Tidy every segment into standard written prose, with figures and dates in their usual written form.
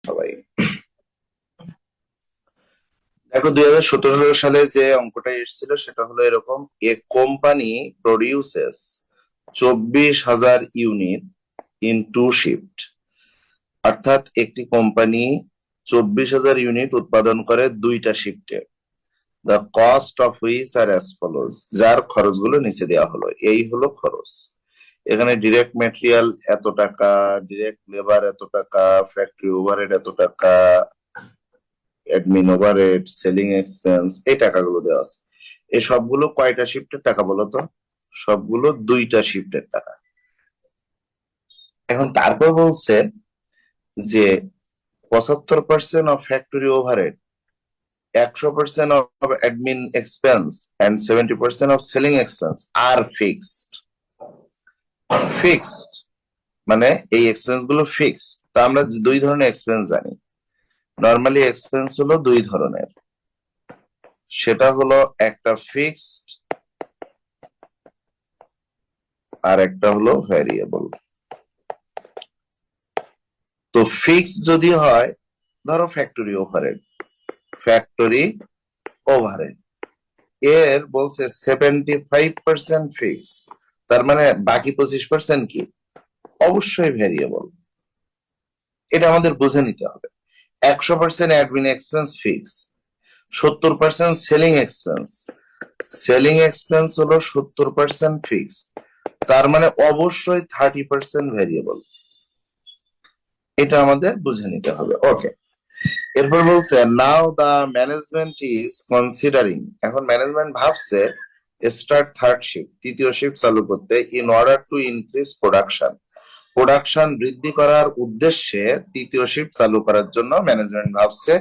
সবাই। দেখো 2017 সালে যে অঙ্কটা এসেছিল সেটা হলো এরকম: a company produces 24,000 unit in two shift. অর্থাৎ একটি কোম্পানি 24,000 ইউনিট উৎপাদন করে দুইটা শিফটে। The cost of which are as follows, যার খরচগুলো নিচে দেওয়া হলো। এই হলো খরচ। এখানে ডিরেক্ট মেটেরিয়াল এত টাকা, ডিরেক্ট লেবার এত টাকা, ফ্যাক্টরি ওভারহেড এত টাকা, অ্যাডমিন ওভারহেড, সেলিং এক্সপেন্স, এই টাকাগুলো দেওয়া আছে। এই সবগুলো কয়টা শিফটের টাকা বলো তো? সবগুলো দুইটা শিফটের টাকা। এখন তারপর বলছে যে 75% of factory overhead, 100% of admin expense and 70% of selling expense R fixed. Fixed মানে এই এক্সপেন্স গুলো ফিক্সড। তা আমরা দুই ধরনের এক্সপেন্স জানি। নর্মালি এক্সপেন্স হলো দুই ধরনের, সেটা হলো একটা ফিক্সড আর একটা হলো ভ্যারিয়েবল। তো ফিক্স যদি হয়, ধরো ফ্যাক্টরি ওভারহেড, ফ্যাক্টরি ওভারহেড এর বলছে 75% ফিক্স, তার মানে বাকি 25% কি? অবশ্যই ভ্যারিয়েবল। এটা আমাদের বুঝে নিতে হবে। 100% admin expense fix, 70% selling expense. Selling expense হলো 70% ফিক্স, তার মানে অবশ্যই 30% ভ্যারিয়েবল। এটা আমাদের বুঝে নিতে হবে। ওকে, এরপর বলছে নাও দা ম্যানেজমেন্ট ইজ কনসিডারিং, এখন ম্যানেজমেন্ট ভাবছে স্টার্ট থার্ড শিফট, তৃতীয় শিফট চালু করতে, in order to increase production. Production বৃদ্ধি করার উদ্দেশ্যে তৃতীয় শিফট চালু করার জন্য ম্যানেজমেন্ট ভাবছে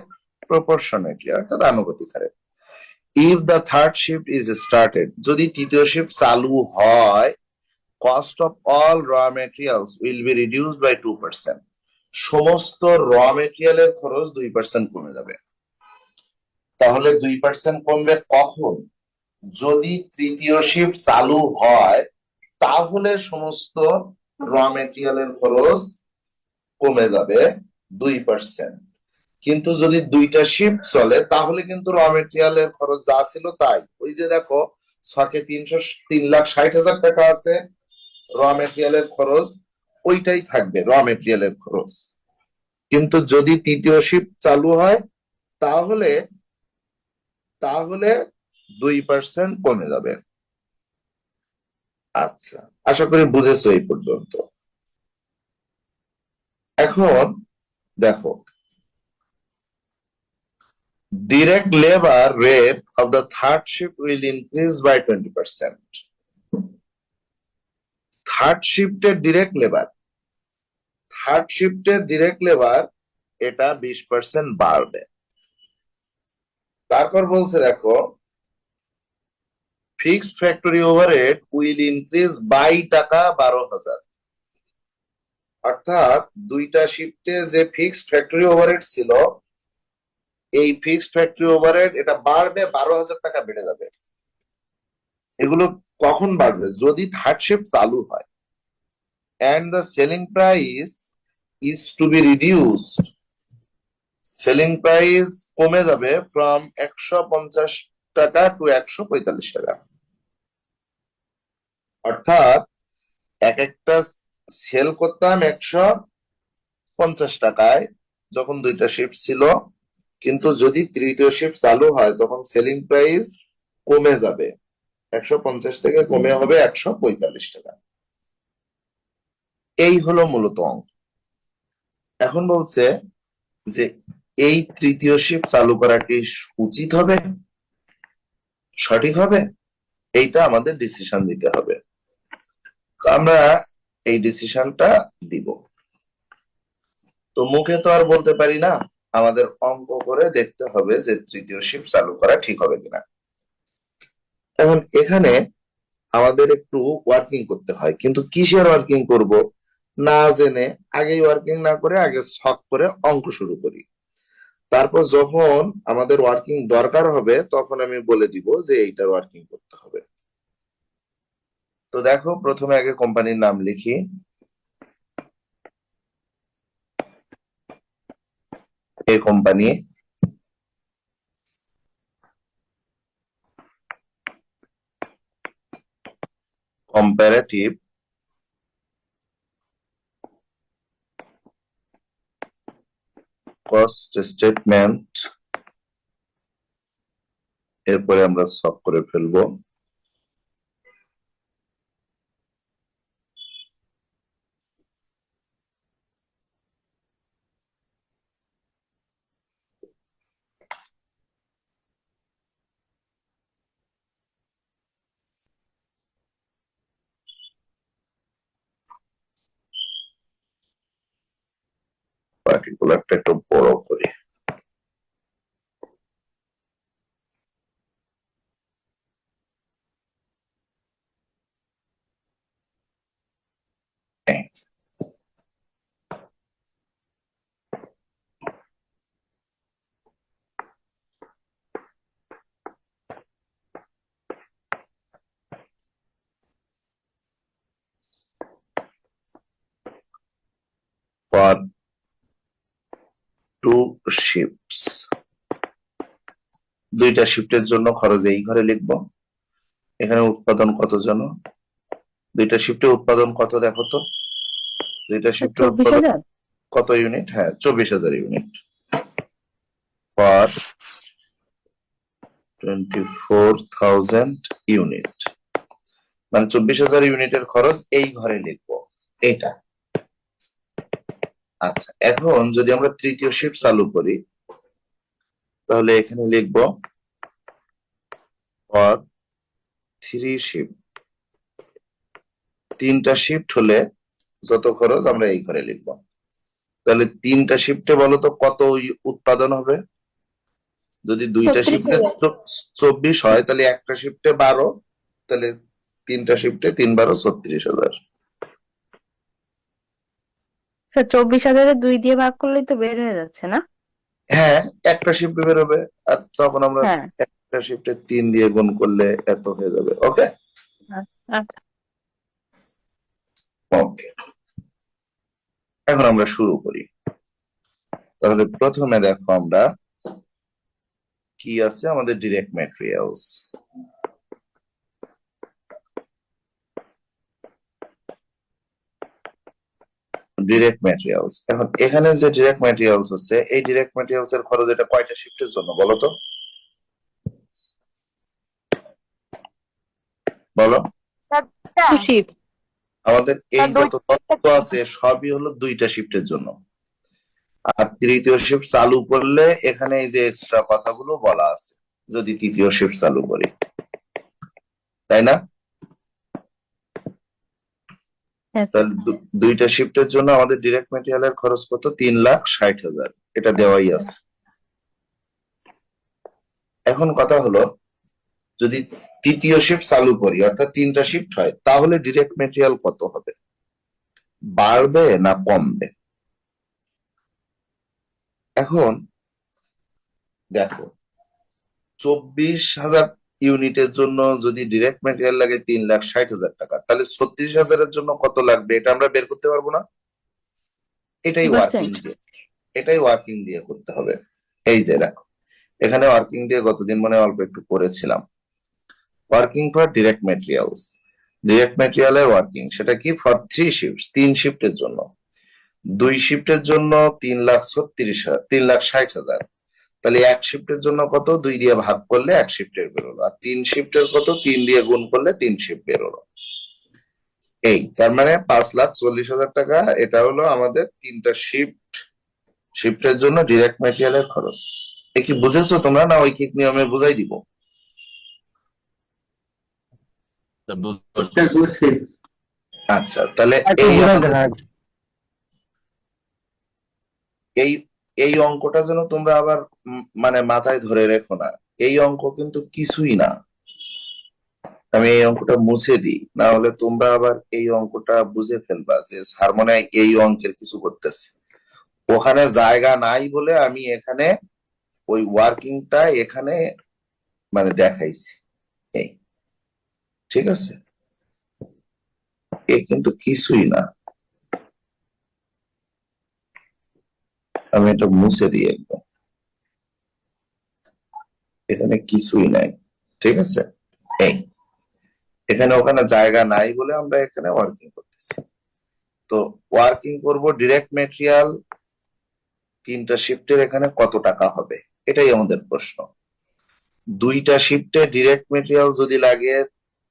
প্রপোর্শনেটলি, অর্থাৎ আনুপাতিক হারে। If the third shift is started, যদি তৃতীয় শিফট চালু হয়, cost of all raw materials will be reduced by 2%। সমস্ত র মেটেরিয়ালের খরচ 2% কমে যাবে। তাহলে 2% কমবে কখন? যদি তৃতীয় শিফট চালু হয়, তাহলে সমস্ত র মেটেরিয়ালের খরচ কমে যাবে 2%। কিন্তু যদি দুইটা শিফট চলে, তাহলে কিন্তু র মেটেরিয়ালের খরচ যা ছিল তাই। ওই যে দেখো, ছকে 3,60,000 টাকা আছে র মেটেরিয়ালের খরচ, ওইটাই থাকবে র মেটেরিয়ালের খরচ। কিন্তু যদি তৃতীয় শিফট চালু হয়, তাহলে তাহলে 2% কমে যাবে। আচ্ছা, আশা করি বুঝেছো এই পর্যন্ত। এখন দেখো, direct labor rate of the third shift will increase by 20%. Third শিফটের ডিরেক্ট লেবার, থার্ড শিফটের ডিরেক্ট লেবার এটা 20% বাড়বে। তারপর বলছে দেখো, fixed factory overhead will increase by টাকা 12,000। অর্থাৎ দুইটা শিফটে যে ফিক্সড ফ্যাক্টরি ওভারহেড ছিল, এই ফিক্সড ফ্যাক্টরি ওভারহেড এটা বাড়বে, 12,000 টাকা বেড়ে যাবে। এগুলো কখন বাড়বে? যদি থার্ড শিফট চালু হয়। and the selling price is to be reduced, selling price কমে যাবে ফ্রম 150 টাকা টু 145 টাকা। অর্থাৎ এক একটা সেল করতাম 150 টাকায় যখন দুইটা শিফট ছিল, কিন্তু যদি তৃতীয় শিফট চালু হয়, তখন সেলিং প্রাইস কমে যাবে, 150 থেকে কমে হবে 145 টাকা। এই হলো মূলত অঙ্ক। এখন বলছে যে এই তৃতীয় শিফট চালু করা কি উচিত হবে, সঠিক হবে? এইটা আমাদের ডিসিশন দিতে হবে। তো আমরা এই ডিসিশনটা দিব। তো মুখে তো আর বলতে পারি না, আমাদের অঙ্ক করে দেখতে হবে যে তৃতীয় শিফট চালু করা ঠিক হবে কিনা। এখন এখানে আমাদের একটু ওয়ার্কিং করতে হয়, কিন্তু কিসের ওয়ার্কিং করব না জেনে, আগেই ওয়ার্কিং না করে আগে শখ করে অঙ্ক শুরু করি। তারপর যখন আমাদের ওয়ার্কিং দরকার হবে, তখন আমি বলে দিব যে এইটার ওয়ার্কিং করতে হবে। তো দেখো, প্রথমে আগে কোম্পানির নাম লিখি। কোম্পানি কম্পারেটিভ কস্ট স্টেটমেন্ট, এরপরে আমরা সলভ করে ফেলবো। পার্টিকুলারটা একটু বড় করি। For 2 shifts, দুইটা শিফটের জন্য খরচ এই ঘরে লিখবো। এখানে উৎপাদন কত জন, দুইটা শিফটে উৎপাদন কত দেখো তো, দুইটা শিফটে উৎপাদন কত ইউনিট? হ্যাঁ, 24,000 ইউনিট। ফর 24,000 ইউনিট, মানে 24,000 ইউনিটের খরচ এই ঘরে লিখবো এটা। আচ্ছা, এখন যদি আমরা তৃতীয় শিফট চালু করি তাহলে এখানে লিখবো ফর 3 শিফট, তিনটা শিফট হলে যত খরচ আমরা এই ঘরে লিখবো। তাহলে তিনটা শিফটে বলো তো কত উৎপাদন হবে? যদি দুইটা শিফটে 24 হয় তাহলে একটা শিফটে 12, তাহলে তিনটা শিফটে 3 12 36,000। 24,000 2 দিয়ে ভাগ করলেই তো বের হয়ে যাচ্ছে না? হ্যাঁ, একটা শিফটে বেরোবে, আর তখন আমরা একটা শিফটে 3 দিয়ে গুণ করলে এত হয়ে যাবে। ওকে, আচ্ছা, ওকে, এখন আমরা শুরু করি। তাহলে প্রথমে দেখো আমরা কি আছে, আমাদের ডিরেক্ট ম্যাটেরিয়ালস। ডিরেক্ট ম্যাটেরিয়ালস, এখন এখানে যে ডিরেক্ট ম্যাটেরিয়ালস আছে, এই ডিরেক্ট ম্যাটেরিয়ালস এর খরচ এটা কয়টা শিফটের জন্য বলো তো? বলো। আমাদের এই যত তথ্য আছে সবই হলো দুইটা শিফটের জন্য। আর তৃতীয় শিফট চালু করলে এখানে এই যে এক্সট্রা কথাগুলো বলা আছে, যদি তৃতীয় শিফট চালু করি, তাই না? তাহলে দুইটা শিফটের জন্য আমাদের ডিরেক্ট ম্যাটেরিয়ালের খরচ কত? 3,60,000, এটা দেওয়াই আছে। এখন কথা হলো, যদি তৃতীয় শিফট চালু করি অর্থাৎ তিনটা শিফট হয়, তাহলে ডিরেক্ট ম্যাটেরিয়াল কত হবে? বাড়বে না কমবে? এখন দেখো, 24,000 ইউনিটের জন্য যদি ডিরেক্ট ম্যাটেরিয়াল লাগে 3,60,000 টাকা, তাহলে 36,000-এর জন্য কত লাগবে এটা আমরা বের করতে পারবো না? এটাই ওয়ার্কিং দিয়ে করতে হবে। এই যে দেখো, এখানে ওয়ার্কিং দিয়ে গতদিন মনে অল্প একটু করেছিলাম। Working for direct materials, direct ম্যাটেরিয়ালের ওয়ার্কিং সেটা কি? ফর 3 শিফট, 3 শিফটের জন্য। 2 শিফটের জন্য 3,60,000, তাহলে এক শিফটের জন্য কত? 2 দিয়ে ভাগ করলে এক শিফটের বেরোলো। আর 3 শিফটের কত? 3 দিয়ে গুণ করলে 3 শিফট বেরোলো। এই তার মানে 5,40,000 টাকা। এটা হলো আমাদের তিনটা শিফটের জন্য ডিরেক্ট ম্যাটেরিয়ালের খরচ। এ কি বুঝেছো তোমরা, না ঐকিক নিয়মে বুঝাই দিব? আচ্ছা, তাহলে এই অঙ্কটা যেন তোমরা আবার মানে মাথায় ধরে রেখো না। এই অঙ্ক কিন্তু কিছুই না, আমি এই অঙ্কটা মুছে দিই, না হলে তোমরা আবার এই অঙ্কটা বুঝে ফেলবা যে স্যার মনে হয় এই অঙ্কের কিছু করতেছে। ওখানে জায়গা নাই বলে আমি এখানে ওই ওয়ার্কিংটা এখানে মানে দেখাইছি। এই ঠিক আছে, এ কিন্তু কিছুই না, আমি এটা মুছে দিই একদম। এখানে কিছুই নাই, ঠিক আছে। এই এখানে ওখানে জায়গা নাই বলে আমরা এখানে ওয়ার্কিং করতেছি। তো ওয়ার্কিং করব ডিরেক্ট মেটেরিয়াল, তিনটা শিফটের এখানে কত টাকা হবে, এটাই আমাদের প্রশ্ন। দুইটা শিফটে ডিরেক্ট মেটেরিয়াল যদি লাগে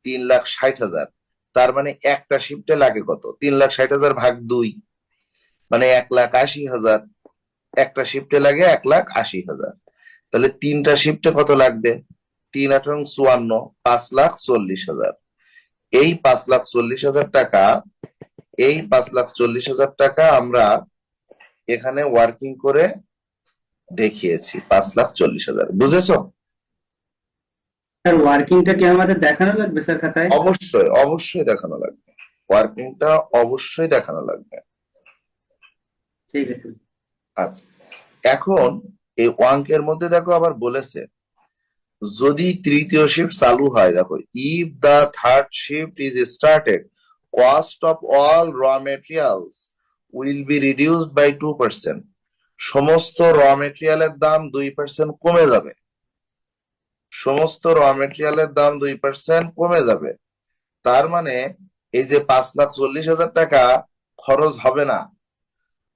3,60,000, তার মানে একটা শিফটে লাগে কত, 3,60,000 ভাগ 2, মানে 1,80,000। একটা শিফটে লাগে 1,80,000। তাহলে তিনটা শিফটে কত লাগবে, 3 × 8 = 54, 5,40,000। এই 5,40,000 টাকা, এই 5,40,000 টাকা আমরা এখানে ওয়ার্কিং করে দেখিয়েছি, 5,40,000। বুঝেছো? স্যার ওয়ার্কিংটা কি আমাদের দেখানো লাগবে স্যার খাতায়? অবশ্যই অবশ্যই দেখানো লাগবে, ওয়ার্কিংটা অবশ্যই দেখানো লাগবে। ঠিক আছে। আচ্ছা, এখন এই অঙ্কের মধ্যে দেখো আবার বলেছে, যদি তৃতীয় শিফট চালু হয়, দেখো, if the third shift is started, cost of all raw materials will be reduced by 2%। সমস্ত র মেটেরিয়ালের দাম 2% কমে যাবে, সমস্ত র মেটেরিয়ালের দাম 2% কমে যাবে। তার মানে এই যে 5,40,000 টাকা খরচ হবে না,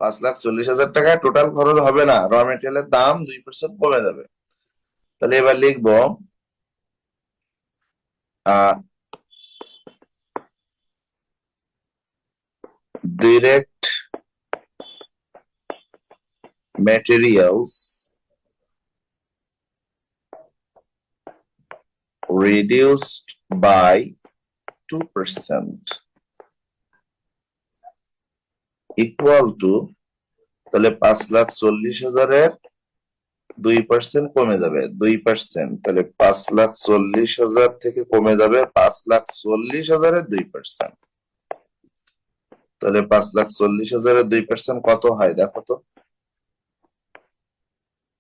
5,40,000 টাকা টোটাল খরচ হবে না, র মেটেরিয়ালের দাম 2% কমে যাবে। তাহলে এবার লিখবো direct materials reduced by 2% equal to, তাহলে 5,40,000-এর 2% কমে যাবে, 2%, তাহলে 5,40,000 থেকে কমে যাবে 5,40,000-এর 2%। তাহলে 5,40,000-এর 2% কত হয় দেখো তো,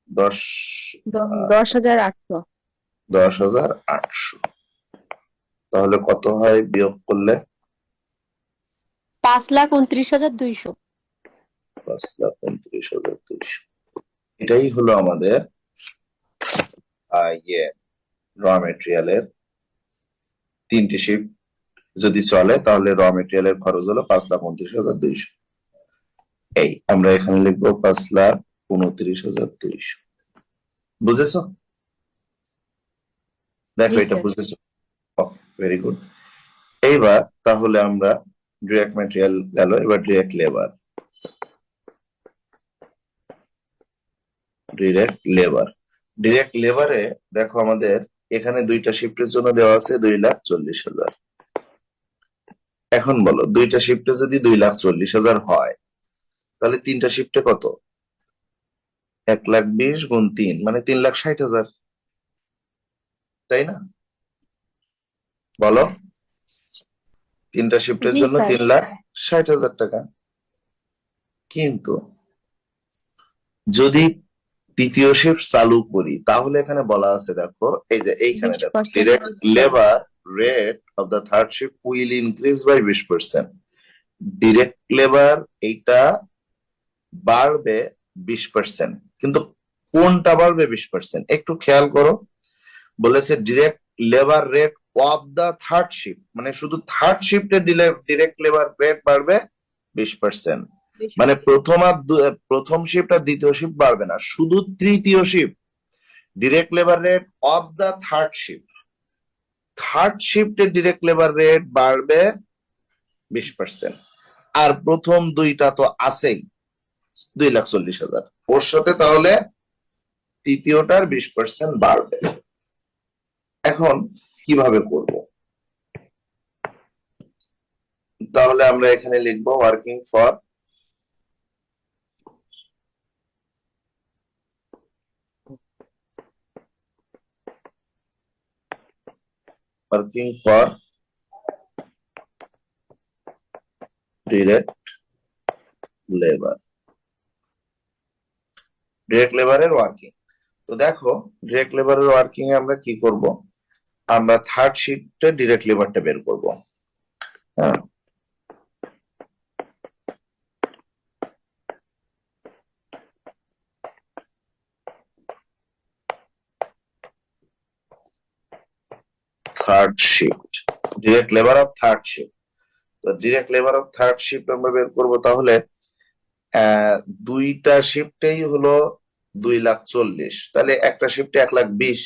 10,800। 10,800। তাহলে কত হয় বিয়োগ করলে? 5,29,200। 5,29,200। এটাই হলো আমাদের র মেটেরিয়ালের তিনটি শিফট যদি চলে, তাহলে র মেটেরিয়ালের খরচ হলো 5,29,200। এই আমরা এখানে লিখবো 5,29,200। বুঝেছো? দেখো জি এটা স্যার। বুঝেছো, ভেরি গুড। এইবার তাহলে আমরা ডিরেক্ট মেটেরিয়াল গেল, এবার direct labour. Direct labour, direct লেবারে দেখো আমাদের এখানে দুইটা শিফটের জন্য দেওয়া আছে 2,40,000। এখন বলো, দুইটা শিফটে যদি 2,40,000 হয়, তাহলে তিনটা শিফটে কত, 1,20,000 গুণ 3 মানে 3,60,000, তাই না? বলো, তিনটা শিফটের জি জন্য স্যার। 3,60,000 টাকা। কিন্তু যদি তৃতীয় শিফট চালু করি, তাহলে এখানে বলা আছে, দেখো এই যে এইখানে দেখো, 20%। Direct labour rate of the third shift will increase by 20%। Direct labour এইটা বাড়বে 20%, কিন্তু কোনটা বাড়বে 20%, একটু খেয়াল করো। বলেছে direct labour rate of the third shift, মানে শুধু থার্ড শিফটে ডিরেক্ট লেবার রেট বাড়বে 20%। মানে প্রথম শিফট আর দ্বিতীয় শিফট বাড়বে না, শুধু তৃতীয় shift direct labour rate of the third shift, third শিফটে ডিরেক্ট লেবার রেট বাড়বে 20%। আর প্রথম দুইটা তো আছেই, 2,40,000 ওর সাথে, তাহলে তৃতীয়টার 20% বাড়বে। এখন কিভাবে করব, তাহলে আমরা এখানে লিখবো working for direct labour, direct লেবারের ওয়ার্কিং। তো দেখো, ডিরেক্ট লেবারের ওয়ার্কিং এ আমরা কি করব, আমরা থার্ড শিফটে ডিরেক্ট লেবারটা বের করব। হ্যাঁ, third shift, direct labour of third shift. তো direct labour of third shift আমরা বের করবো, তাহলে দুইটা শিফটেই হলো 2,40,000, তাহলে একটা শিফটে 1,20,000।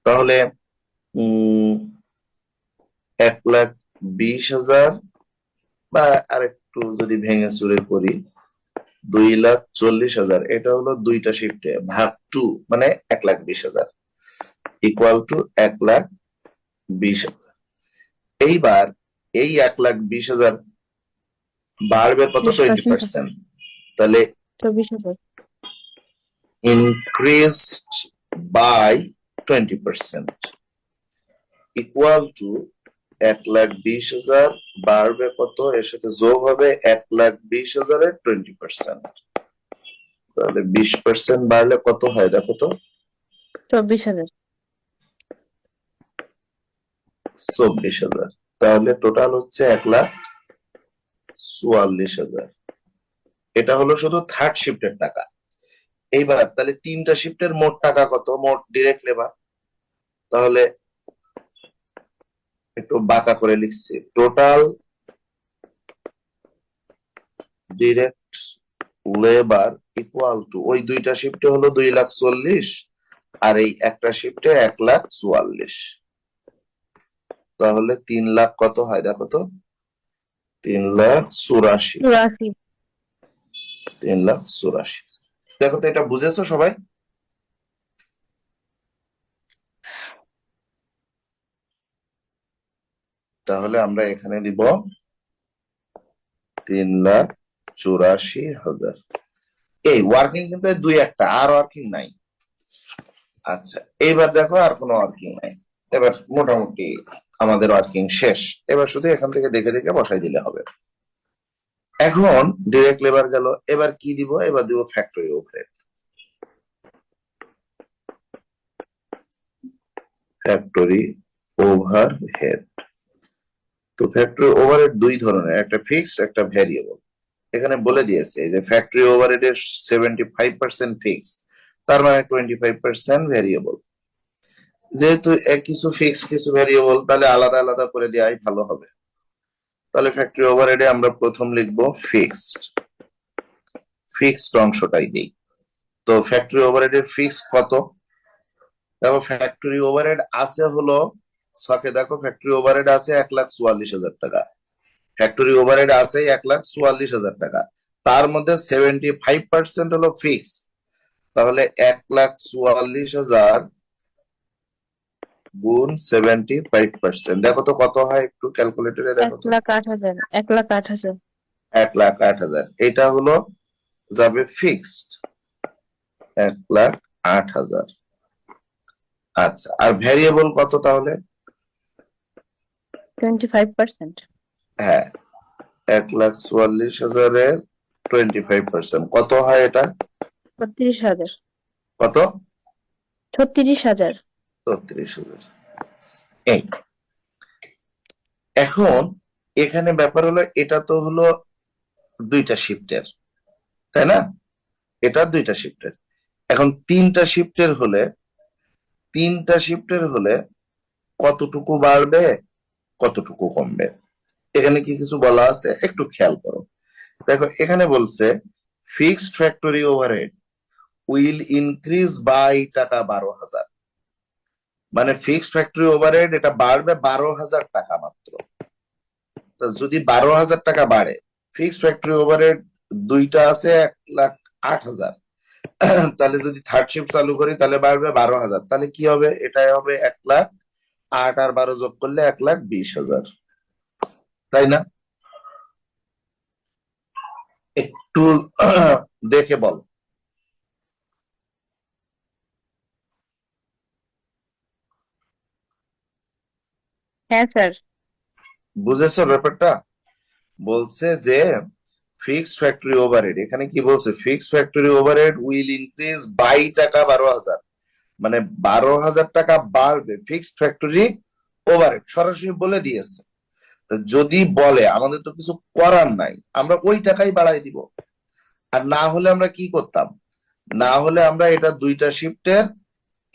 তাহলে 1,20,000 বা আরেকটু যদি ভেঙে চুরে করি 2,40,000, এটা হলো দুইটা শিফটে ভাগ 2, মানে 1,20,000 ইকুয়াল টু 1,20,000। এইবার এই 1,20,000 বাড়বে কত? 20% 20%। তাহলে 24,000। increased by 20% ইকুয়াল টু 1,20,000 বাড়বে কত? এর সাথে যোগ হবে 1,20,000 এর 20%। তাহলে 20% বাড়লে কত হয় দেখো তো? 24,000। 24,000। তাহলে টোটাল হচ্ছে 1,44,000। এটা হলো শুধু থার্ড শিফটের টাকা। এইবার তাহলে তিনটা শিফটের মোট টাকা কত? মোট ডিরেক্ট লেবার, তাহলে একটু বাঁকা করে লিখছি, total direct labour equal to, ওই দুইটা শিফটে হলো 2,40,000 আর এই একটা শিফটে 1,44,000। তাহলে 3,00,000 কত হয় দেখো তো? 3,84,000। 84। 3,84,000। দেখো তো, এটা বুঝেছো সবাই? তাহলে আমরা এখানে দিব 3,84,000। এই ওয়ার্কিং কিন্তু দুই একটা, আর ওয়ার্কিং নাই। আচ্ছা, এইবার দেখো আর কোনো ওয়ার্কিং নাই। এবার মোটামুটি আমাদের ওয়ার্কিং শেষ। এবার শুধু এখান থেকে দেখে দেখে বসাই দিলে হবে। এখন ডিরেক্ট লেবার গেল, এবার কি দিব? এবার দিব ফ্যাক্টরি ওভারহেড। Factory overhead. তো ফ্যাক্টরি ওভারহেড দুই ধরনের, একটা ফিক্সড, একটা ভ্যারিয়েবল। এখানে বলে দিয়েছে যে ফ্যাক্টরি ওভারহেড এর 75% ফিক্স, তার মানে 25% ভ্যারিয়েবল। যেহেতু কিছু ফিক্স কিছু ভ্যারিয়েবল, তাহলে আলাদা আলাদা করে দেওয়াই ভালো হবে। তাহলে ফ্যাক্টরি ওভারহেডে আমরা প্রথম লিখবো ফিক্সড, ফিক্সড অংশটাই দিই। তো ফ্যাক্টরি ওভারহেডের ফিক্স কত? দেখো ফ্যাক্টরি ওভারহেড আছে হলো ছকে, দেখো ফ্যাক্টরি ওভারহেড আছে 1,44,000 টাকা। ফ্যাক্টরি ওভারহেড আছে 1,44,000 টাকা, তার মধ্যে 75% হলো ফিক্স। তাহলে 1,44,000 গুণ 75%, দেখো তো কত হয়? একটু ক্যালকুলেটরে দেখো তো। 1,08,000। 1,08,000। 1,08,000 এটা হলো যাবে ফিক্সড, 1,08,000। আচ্ছা, আর ভ্যারিয়েবল কত তাহলে? 25%। হ্যাঁ, 1,44,000 এর 25% কত হয়? এটা 36,000। কত? 36,000। 36,000। এই এখন এখানে ব্যাপার হলো, এটা তো হলো দুইটা শিফটের, তাই না? এটা দুইটা শিফটের। এখন তিনটা শিফটের হলে কতটুকু বাড়বে, কতটুকু কমবে? এখানে কি কিছু বলা আছে? একটু খেয়াল করো। দেখো এখানে বলছে fixed factory overhead will increase by টাকা 12,000, মানে ফিক্সড ফ্যাক্টরি ওভারহেড এটা বাড়বে 12,000 টাকা মাত্র। তা যদি 12,000 টাকা বাড়ে, ফিক্সড ফ্যাক্টরি ওভারহেড দুইটা আছে 1,08,000, তাহলে যদি থার্ড শিফট চালু করি তাহলে বাড়বে 12,000। তাহলে কি হবে? এটাই হবে 1,08,000 আর 12 যোগ করলে 1,20,000, তাই না? একটু দেখে বল। হ্যাঁ স্যার। বুঝেছো ব্যাপারটা? বলছে যে ফিক্সড ফ্যাক্টরি ওভারহেড, এখানে কি বলছে? Fixed factory overhead will increase by টাকা 12,000, মানে 12,000 টাকা বাড়বে ফিক্সড ফ্যাক্টরি ওভারহেড, সরাসরি বলে দিয়েছে। যদি বলে, আমাদের তো কিছু করার নাই, আমরা ওই টাকাই বাড়াই দিব। আর না হলে আমরা কি করতাম? না হলে আমরা এটা দুইটা শিফটের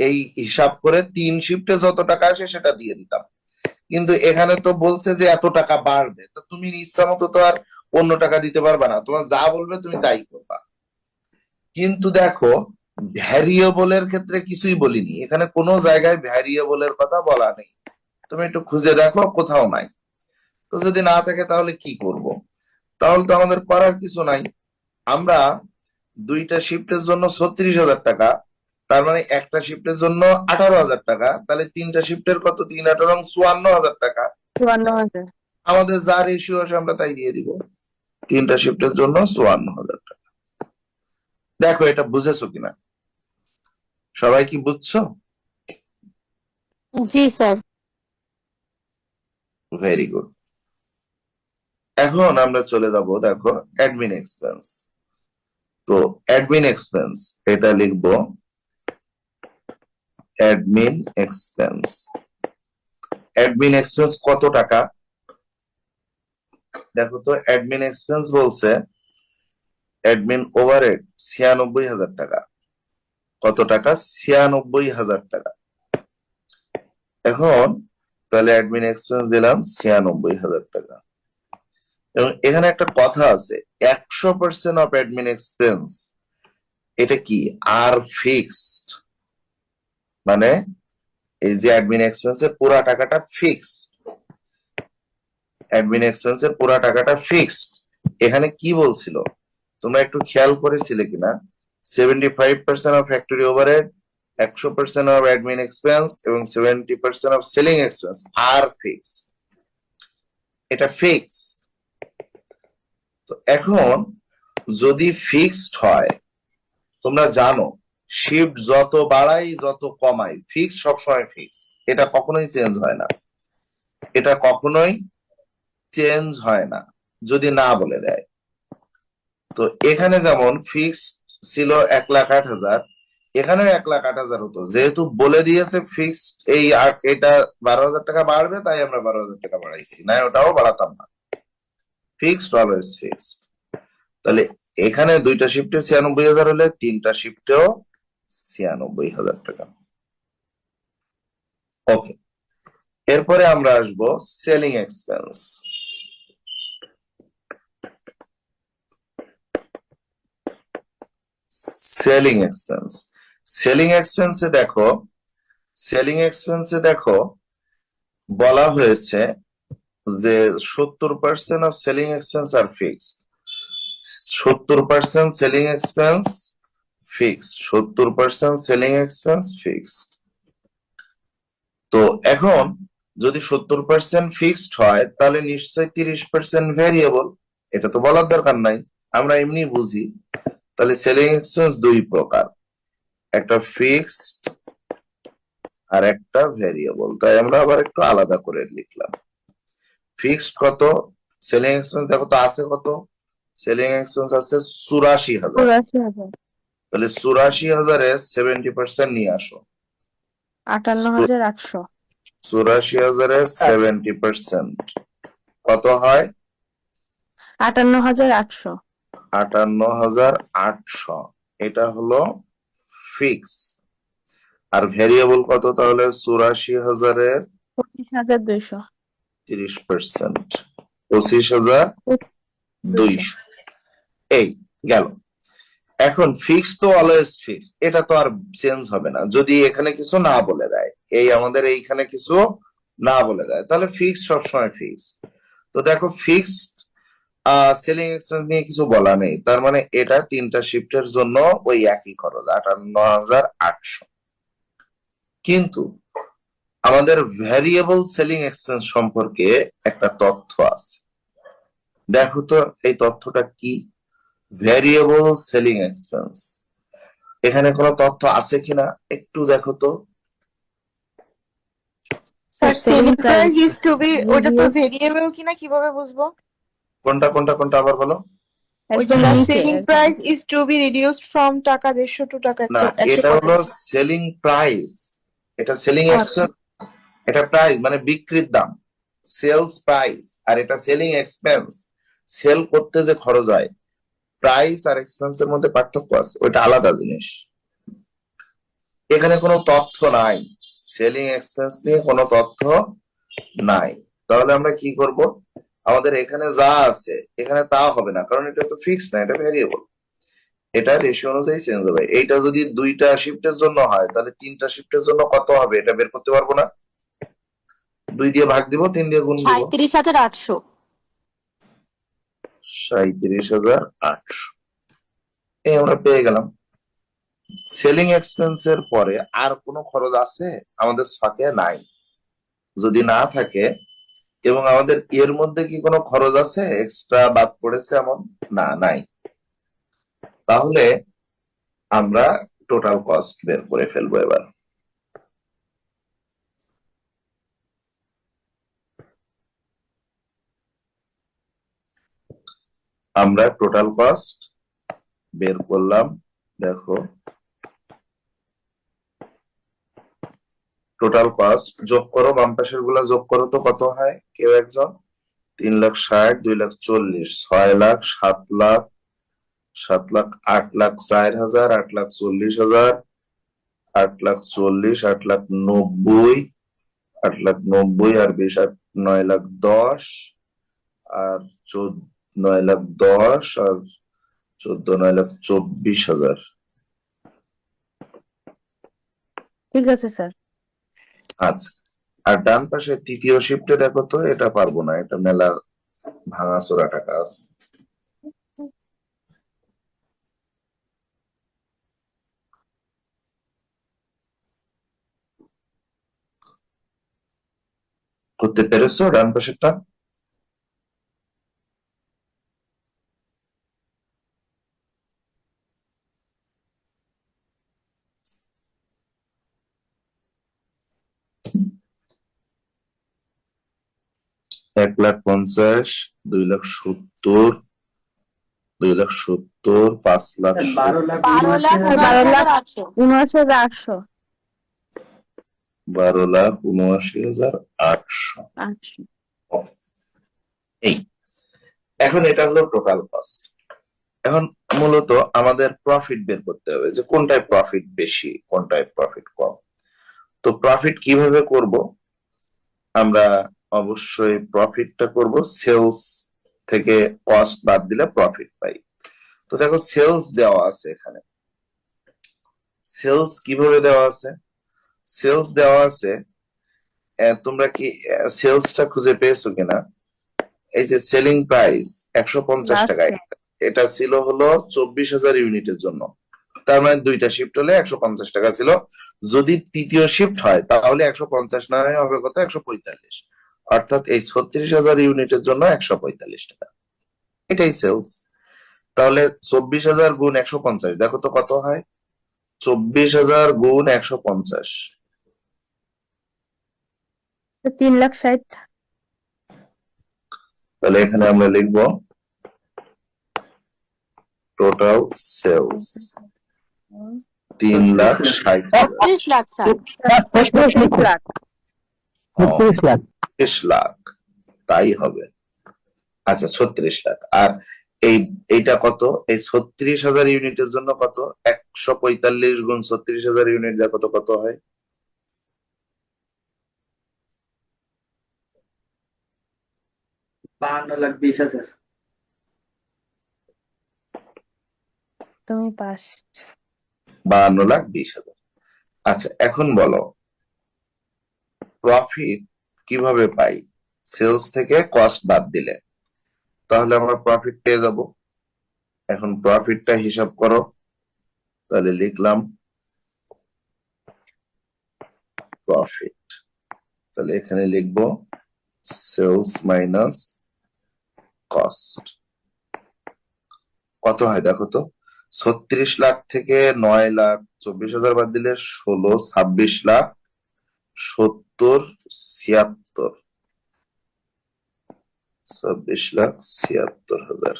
এই হিসাব করে 3 শিফটে যত টাকা আসে সেটা দিয়ে দিতাম। কিন্তু এখানে তো বলছে যে এত টাকা বাড়বে, তো তুমি ইচ্ছা মতো তো আর অন্য টাকা দিতে পারবা না, তোমার যা বলবে তুমি তাই করবা। কিন্তু দেখো, ভ্যারিয়েবলের ক্ষেত্রে কিছুই বলিনি, এখানে কোনো জায়গায় ভ্যারিয়েবলের কথা বলা নেই। তুমি একটু খুঁজে দেখো, কোথাও নাই। তো যদি না থাকে তাহলে কি করব? তাহলে তো আমাদের করার কিছু নাই। আমরা দুইটা শিফটের জন্য 36,000 টাকা, তার মানে একটা শিফটের জন্য 18,000 টাকা, তাহলে তিনটা শিফটের কত, 3 × 8 = 54,000 টাকা। 52,000। আমাদের যা রেশিও আসে আমরা তাই দিয়ে দিব, তিনটা শিফটের জন্য 54,000 টাকা। দেখো এটা বুঝেছো কিনা, সবাই কি বুঝছো? জি স্যার। Very good. এখন আমরা চলে যাব, দেখো, অ্যাডমিন এক্সপেন্স। তো অ্যাডমিন এক্সপেন্স এটা লিখবো অ্যাডমিন এক্সপেন্স। অ্যাডমিন এক্সপেন্স কত টাকা? দেখো তো, অ্যাডমিন এক্সপেন্স বলছে অ্যাডমিন ওভারহেড 96,000 টাকা। কত টাকা? 96,000 টাকা। এখন তাহলে অ্যাডমিন এক্সপেন্স দিলাম 96,000 টাকা। এবং এখানে একটা কথা আছে, 100% অফ অ্যাডমিন এক্সপেন্স, এটা কি আর ফিক্সড, মানে এই যে অ্যাডমিন এক্সপেন্সের পুরা টাকাটা ফিক্সড, অ্যাডমিন এক্সপেন্সের পুরা টাকাটা ফিক্সড। এখানে কি বলছিল তোমরা একটু খেয়াল করেছিলে কিনা? 75% of factory overhead, 100% of admin expense এবং 70% of selling expense R fixed. এটা ফিক্স। তো এখন যদি ফিক্সড হয়, তোমরা জানো শিফট যত বাড়াই যত কমাই, ফিক্স সবসময় ফিক্স, এটা কখনোই চেঞ্জ হয় না, এটা কখনোই চেঞ্জ হয় না যদি না বলে দেয়। তো এখানে যেমন ফিক্স ছিল 1,08,000, এখানেও 1,08,000 হতো, যেহেতু বলে দিয়েছে ফিক্সড এই এটা 12,000 টাকা বাড়বে, তাই আমরা 12,000 টাকা বাড়াইছি, না ওটাও বাড়াতাম না। Fixed always fixed. তাহলে এখানে দুইটা শিফটে 96,000 হলে তিনটা শিফটেও 96,000 টাকা। ওকে, এরপরে আমরা আসবো selling expense. Selling expense, selling এক্সপেন্সে দেখো, সেলিং এক্সপেন্সে দেখো বলা হয়েছে যে 70% of selling expense R fixed. 70% selling expense fixed, 70% selling expense fixed. তো এখন যদি 70% ফিক্সড হয়, তাহলে নিশ্চয়ই 30% ভ্যারিয়েবল, এটা তো বলার দরকার নাই, আমরা এমনি বুঝি। তাহলে সেলিং এক্সপেন্স দুই প্রকার, একটা ফিক্সড আর একটা ভ্যারিয়েবল, তাই আমরা আবার একটু আলাদা করে লিখলাম। ফিক্সড কত? সেলিং এক্সপেন্স দেখো তো আছে কত, সেলিং এক্সপেন্স আছে 84,000। 84,000। তাহলে 84,000-এ 70% নিয়ে আসো। 58,800। 84,000-এ 70% কত হয়? 58,800। 58,800। এটা হলো ফিক্স। আর ভেরিয়েবল কত তাহলে? 84,000-এর 25,200। 30%, 25,200। এই গেল। এখন ফিক্স তো অলওয়েজ ফিক্স, এটা তো আর চেঞ্জ হবে না যদি এখানে কিছু না বলে দেয়, এই আমাদের এইখানে কিছু না বলে দেয়, তাহলে ফিক্স সবসময় ফিক্স। তো দেখো, ফিক্সড সেলিং এক্সপেন্স নিয়ে কিছু বলা নেই, তার মানে এটা তিনটা শিফটের জন্য ওই একই খরচ 58,800। কিন্তু আমাদের ভ্যারিয়েবল সেলিং এক্সপেন্স সম্পর্কে একটা তথ্য আছে, দেখো তো এই তথ্যটা কি? ভ্যারিয়েবল সেলিং এক্সপেন্স, এখানে কোনো তথ্য আছে কিনা একটু দেখো তো। Sir selling selling price price is to be, ওটা তো ভেরিয়েবল কিনা কিভাবে বুঝবো? কোনটা কোনটা কোনটা আবার বলো। ওই যে একদম দ্য নিচে selling price is to be reduced from টাকা 150 টু টাকা না, 100 এটা হলো 150। সেলিং প্রাইস, এটা সেলিং আচ্ছা। এক্সপেন্স, এটা প্রাইস মানে বিক্রির দাম, সেলস প্রাইস। আর এটা সেলিং এক্সপেন্স, সেল করতে যে খরচ হয়। প্রাইস আর এক্সপেন্সের মধ্যে পার্থক্য আছে, ওইটা আলাদা জিনিস। এখানে কোনো তথ্য নাই, সেলিং এক্সপেন্স নিয়ে কোনো তথ্য নাই। তাহলে আমরা কি করব, আমাদের এখানে যা আছে এখানে তা হবে না, কারণ এটা তো ফিক্স না, এটা ভেরিয়েবল। এটা রেশিও অনুযায়ী চেঞ্জ হবে। এইটা যদি 2টা শিফটের জন্য হয় তাহলে 3টা শিফটের জন্য কত হবে এটা বের করতে পারবো না। 2 দিয়ে ভাগ দিব, 3 দিয়ে গুণ দিব। 37,800। 37,800 এই আমরা পেয়ে গেলাম। সেলিং এক্সপেন্সের পরে আর কোনো খরচ আছে আমাদের স্টকে? নাই। যদি না থাকে এবং আমাদের এর মধ্যে কি কোনো খরচ আছে এক্সট্রা বাদ পড়েছে এমন? না, নাই। তাহলে আমরা টোটাল কস্ট বের করে ফেলবো এবার। আমরা টোটাল কস্ট বের করলাম। দেখো, টোটাল কস্ট যোগ করো, বাম পাশের গুলা যোগ করো তো কত হয় কেউ একজন? 3,60,000, 2,40,000, 6,00,000, 7,00,000, 7,00,000, 8,00,000, 4,000, 8,40,000, 8,40,000, 8,90,000, 8,90,000 আর 20, 9,10,000 আর 9,10,000 আর 14, 9,24,000। ঠিক আছে স্যার। আচ্ছা, আর ডান পাশে তৃতীয় শিফটে দেখো তো, এটা পারবো না, এটা মেলা ভাঙাচোরা টাকা আছে। করতে পেরেছো ডান পাশেরটা? এক লাখ 50, 2,70,000, 2,70,000, 5,00,000, 12,79,800। 79,800। 12,79,800। আচ্ছা। এই, এখন এটা হলো টোটাল কস্ট। এখন মূলত আমাদের প্রফিট বের করতে হবে, যে কোনটায় প্রফিট বেশি কোনটায় প্রফিট কম। তো প্রফিট কিভাবে করব? আমরা অবশ্যই প্রফিটটা করব সেলস থেকে, কস্ট বাদ দিলে প্রফিট পাই। তো দেখো সেলস দেওয়া আছে এখানে। সেলস কিভাবে দেওয়া আছে? সেলস দেওয়া আছে, তোমরা কি সেলসটা খুঁজে পেয়েছো কিনা? এই যে সেলিং প্রাইস 150 টাকা, লাস্টে এটা ছিল হলো 24,000 ইউনিটের জন্য। তার মানে 2টা শিফট হলে 150 টাকা ছিল। যদি তৃতীয় শিফট হয় তাহলে 150 না হয়ে হবে কত? 145। অর্থাৎ এই 36,000 ইউনিটের জন্য 145 টাকা, এটাই সেলস। তাহলে 24,000 গুণ 150, দেখো তো কত হয়? 24,000 গুণ 150, 3,60,000। তাহলে এখানে আমরা লিখবো total sales 3,60,000। 36 lakh sir. 36 lakh. 36 lakh, তাই হবে। আচ্ছা, 36 লাখ। আর এইটা কত? এই 36,000 ইউনিটের জন্য কত? 145 গুণ 36,000 ইউনিট, দেখো তো কত হয়? 52,20,000। তুমি পাস। 52,20,000। আচ্ছা, এখন বলো প্রফিট কিভাবে পাই? সেলস থেকে কস্ট বাদ দিলে তাহলে আমরা প্রফিট পেয়ে যাব। এখন প্রফিটটা হিসাব করো, তাহলে লিখলাম প্রফিট। তাহলে এখানে লিখবো সেলস মাইনাস কস্ট। কত হয় দেখো তো? 36 লাখ থেকে 9,00,000, 24,000 বাদ দিলে 16, 26 লাখ, 70, 76, 26,76,000।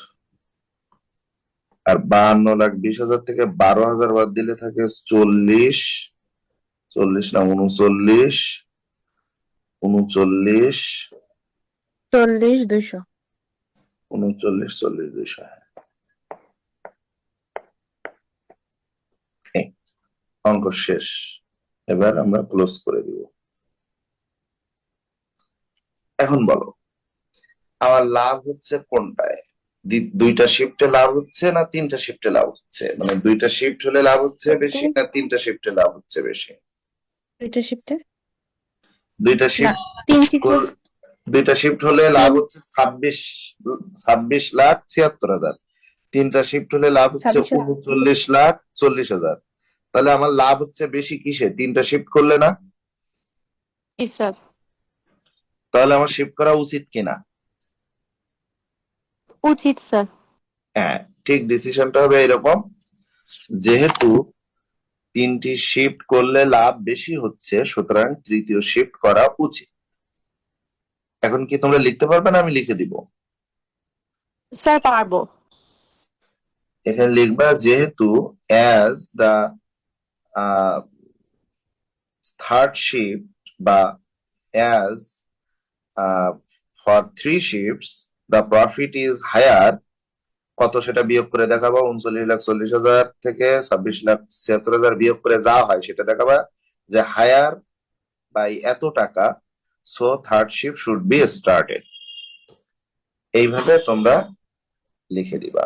আর 52,20,000 থেকে 12,000 বাদ দিলে থাকে 40, 40 না 39, 39, 40,200। 39, 40, 200। অঙ্ক শেষ। এবার আমরা ক্লোজ করে দিব। এখন বলো আমার লাভ হচ্ছে কোনটায়? দুইটা শিফটে লাভ হচ্ছে না তিনটা শিফটে লাভ হচ্ছে? মানে দুইটা শিফট হলে লাভ হচ্ছে বেশি না তিনটা শিফটে লাভ হচ্ছে বেশি? দুইটা শিফটে দুইটা না শিফট তিন শিফটে দুইটা শিফট হলে লাভ হচ্ছে 26,76,76,000। তিনটা শিফট হলে লাভ হচ্ছে 26,00,000 39,40,000। তাহলে আমার লাভ হচ্ছে বেশি কিসে? তিনটা শিফট করলে না? জি স্যার তাহলে আমার শিফট করা উচিত কিনা? উচিত স্যার হ্যাঁ, ঠিক ডিসিশনটা হবে এরকম, যেহেতু তিনটি শিফট করলে লাভ বেশি হচ্ছে সুতরাং তৃতীয় শিফট করা উচিত। এখন কি তোমরা লিখতে পারবে না আমি লিখে দিব? স্যার পারবো এখানে লিখবা যেহেতু অ্যাজ দা থার্ড শিফট বা as for three shifts the profit is higher. কত সেটা বিয়োগ করে দেখাবা, 39,40,000 থেকে 26,76,000 বিয়োগ করে যা হয় সেটা দেখাবা যে হায়ার বাই এত টাকা, so third shift should be started. এইভাবে তোমরা লিখে দিবা।